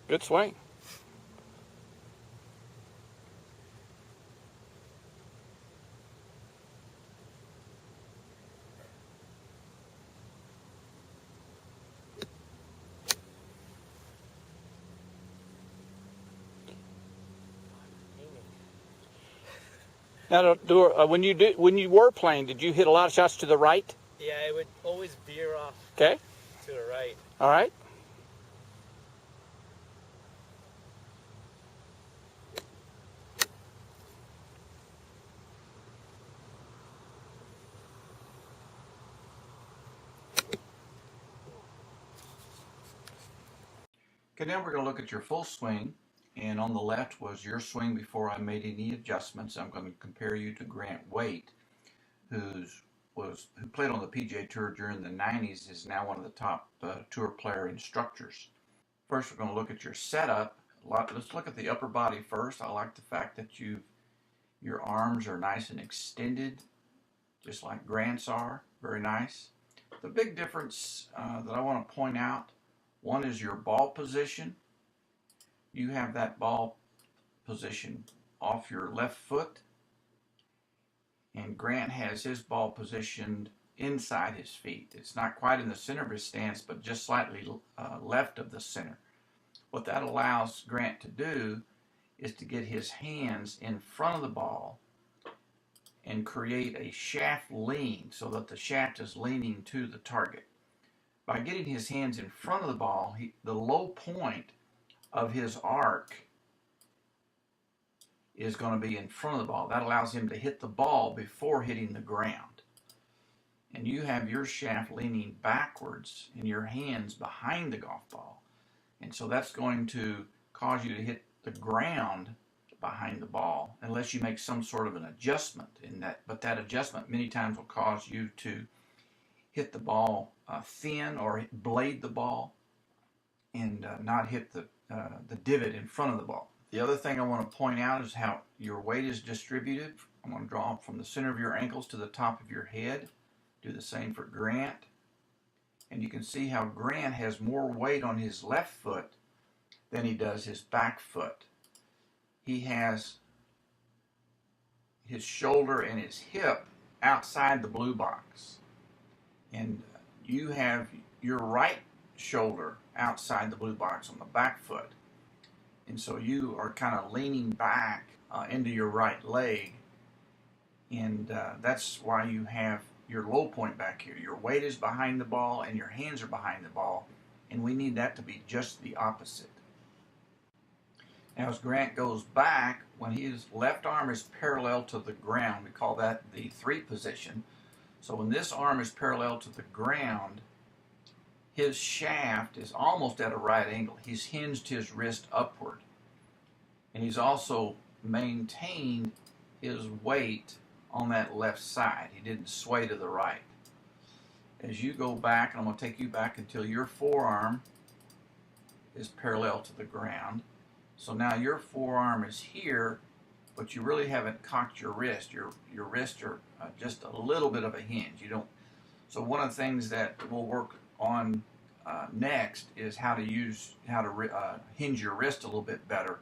Good swing. Now, when you were playing, did you hit a lot of shots to the right? Yeah, it would always veer off Okay. to the right. All right. Okay, now we're going to look at your full swing, and on the left was your swing before I made any adjustments. I'm going to compare you to Grant Waite, who played on the PGA Tour during the 90s, is now one of the top tour player instructors. First, we're going to look at your setup. Let's look at the upper body first. I like the fact that your arms are nice and extended, just like Grant's are. Very nice. The big difference that I want to point out, one is your ball position. You have that ball position off your left foot, and Grant has his ball positioned inside his feet. It's not quite in the center of his stance, but just slightly left of the center. What that allows Grant to do is to get his hands in front of the ball and create a shaft lean so that the shaft is leaning to the target. By getting his hands in front of the ball, the low point of his arc is going to be in front of the ball. That allows him to hit the ball before hitting the ground. And you have your shaft leaning backwards and your hands behind the golf ball. And so that's going to cause you to hit the ground behind the ball unless you make some sort of an adjustment in that. But that adjustment many times will cause you to hit the ball thin or blade the ball and not hit the divot in front of the ball. The other thing I want to point out is how your weight is distributed. I'm going to draw from the center of your ankles to the top of your head. Do the same for Grant. And you can see how Grant has more weight on his left foot than he does his back foot. He has his shoulder and his hip outside the blue box. And you have your right shoulder outside the blue box on the back foot. And so you are kind of leaning back into your right leg. And that's why you have your low point back here. Your weight is behind the ball and your hands are behind the ball. And we need that to be just the opposite. Now as Grant goes back, when his left arm is parallel to the ground, we call that the 3 position. So when this arm is parallel to the ground, his shaft is almost at a right angle. He's hinged his wrist upward. And he's also maintained his weight on that left side. He didn't sway to the right. As you go back, and I'm going to take you back until your forearm is parallel to the ground. So now your forearm is here, but you really haven't cocked your wrist. Your wrists are just a little bit of a hinge. You don't. So one of the things that we'll work on next is how to hinge your wrist a little bit better.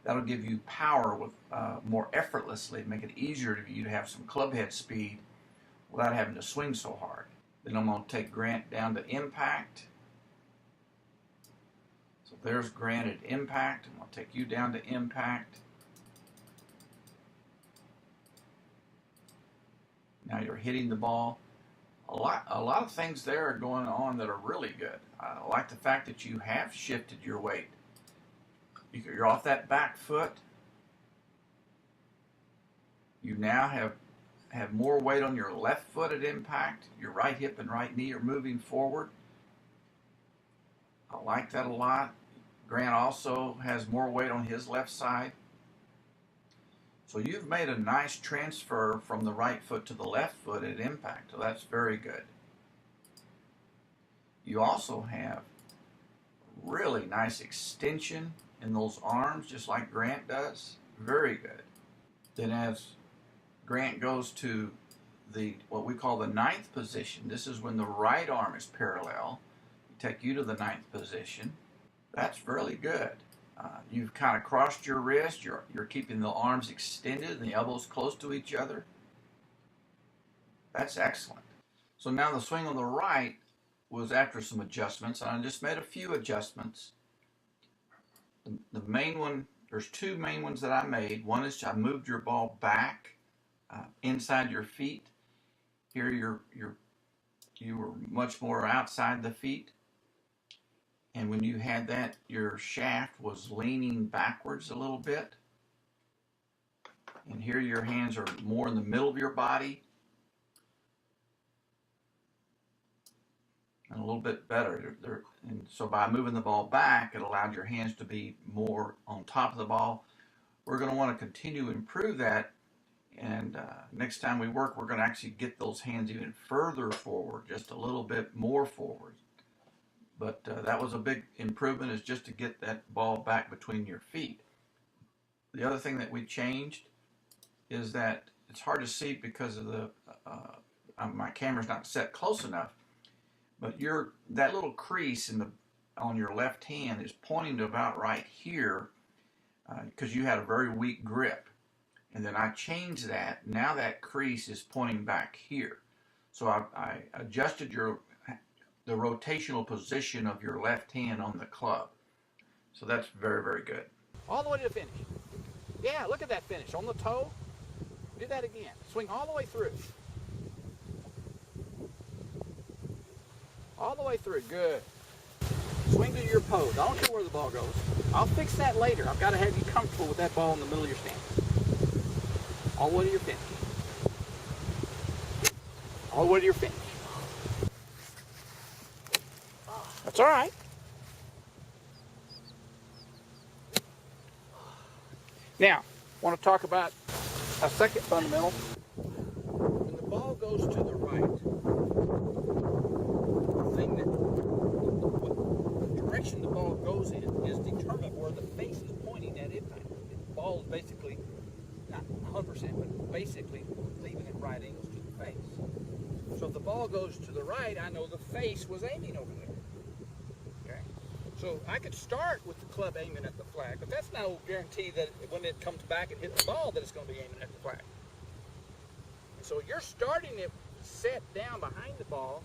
That'll give you power with more effortlessly, make it easier for you to have some club head speed without having to swing so hard. Then I'm going to take Grant down to impact. So there's Grant at impact. I'm going to take you down to impact. Now you're hitting the ball. A lot of things there are going on that are really good. I like the fact that you have shifted your weight. You're off that back foot. You now have more weight on your left foot at impact. Your right hip and right knee are moving forward. I like that a lot. Grant also has more weight on his left side. So you've made a nice transfer from the right foot to the left foot at impact. So that's very good. You also have really nice extension in those arms, just like Grant does. Very good. Then as Grant goes to what we call the 9th position, this is when the right arm is parallel. We take you to the 9th position. That's really good. You've kind of crossed your wrist. You're keeping the arms extended and the elbows close to each other. That's excellent. So now the swing on the right was after some adjustments. I just made a few adjustments. The main one, there's two main ones that I made. One is I moved your ball back inside your feet. Here you were much more outside the feet. And when you had that, your shaft was leaning backwards a little bit. And here your hands are more in the middle of your body. And a little bit better. And so by moving the ball back, it allowed your hands to be more on top of the ball. We're going to want to continue to improve that. And next time we work, we're going to actually get those hands even further forward, just a little bit more forward. But that was a big improvement, is just to get that ball back between your feet. The other thing that we changed is that it's hard to see because of the my camera's not set close enough. But that little crease on your left hand is pointing to about right here because you had a very weak grip. And then I changed that. Now that crease is pointing back here. So I adjusted the rotational position of your left hand on the club. So that's very, very good. All the way to the finish. Yeah, look at that finish. On the toe. Do that again. Swing all the way through. All the way through. Good. Swing to your pose. I don't care where the ball goes. I'll fix that later. I've got to have you comfortable with that ball in the middle of your stance. All the way to your finish. All the way to your finish. That's all right. Now, I want to talk about a second fundamental. When the ball goes to the right, the direction the ball goes in is determined where the face is pointing at impact. The ball is basically, not 100%, but basically leaving at right angles to the face. So if the ball goes to the right, I know the face was aiming over there. Okay? So I could start with the club aiming at the flag, but that's no guarantee that when it comes back and hits the ball that it's going to be aiming at the flag. And so you're starting it set down behind the ball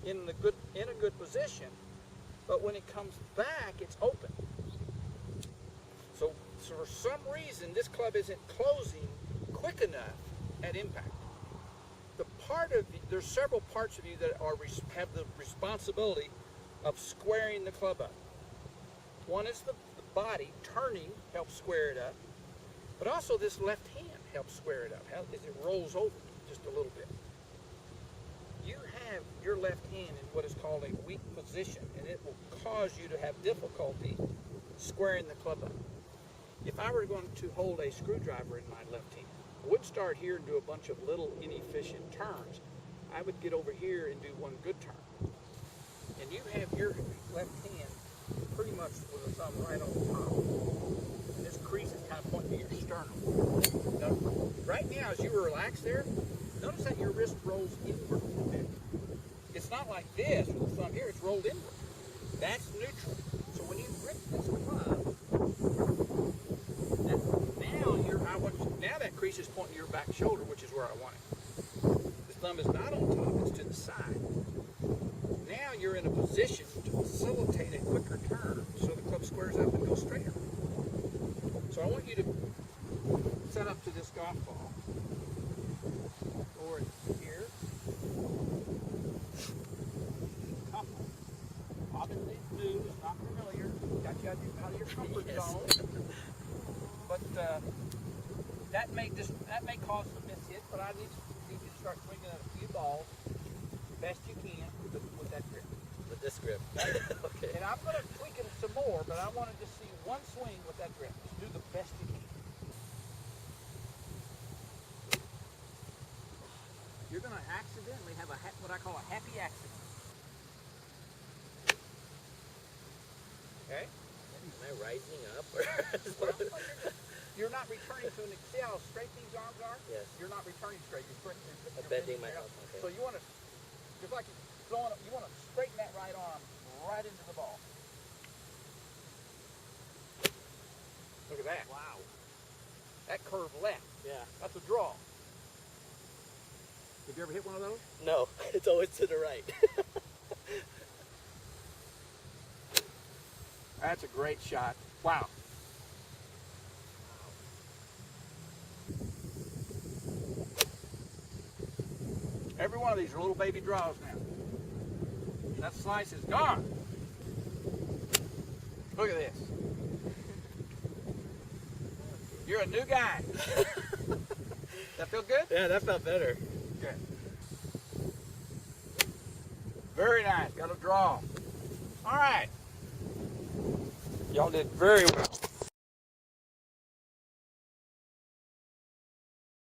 in a good position, but when it comes back, it's open. So for some reason, this club isn't closing quick enough at impact. There's several parts of you that have the responsibility of squaring the club up. One is the body turning helps square it up, but also this left hand helps square it up as it rolls over just a little bit. You have your left hand in what is called a weak position, and it will cause you to have difficulty squaring the club up. If I were going to hold a screwdriver in my left hand, I wouldn't start here and do a bunch of little inefficient turns. I would get over here and do one good turn. And you have your left hand pretty much with the thumb right on top. And this crease is kind of pointing to your sternum. Now, right now, as you relax there, notice that your wrist rolls inward a bit. It's not like this with the thumb here, it's rolled inward. That's neutral. So when you grip this club, now that crease is pointing to your back shoulder, which is where I want it. The thumb is not on top, it's to the side. Now you're in a position to facilitate a quicker turn so the club squares up and goes straighter. So I want you to set up to this golf ball. Or here. Obviously it's new, it's not familiar. Got you out of your comfort zone. But that may cause some miss hits, but I need you to start swinging at a few balls best you can with that grip. With this grip. Okay. And I'm going to tweak it some more, but I wanted to see one swing with that grip. Just do the best you can. You're going to accidentally have what I call a happy accident. Okay? Am I rising up? You're not returning to see how straight these arms are? Yes. You're not returning straight. You're bending my arm. Okay. So you want to, just like throwing up, you want to straighten that right arm right into the ball. that. Wow. That curve left. Yeah. That's a draw. Have you ever hit one of those? No, it's always to the right. That's a great shot. Wow. Every one of these are little baby draws now. That slice is gone. Look at this. You're a new guy. That feel good? Yeah, that felt better. Good. Very nice. Got a draw. All right. Y'all did very well.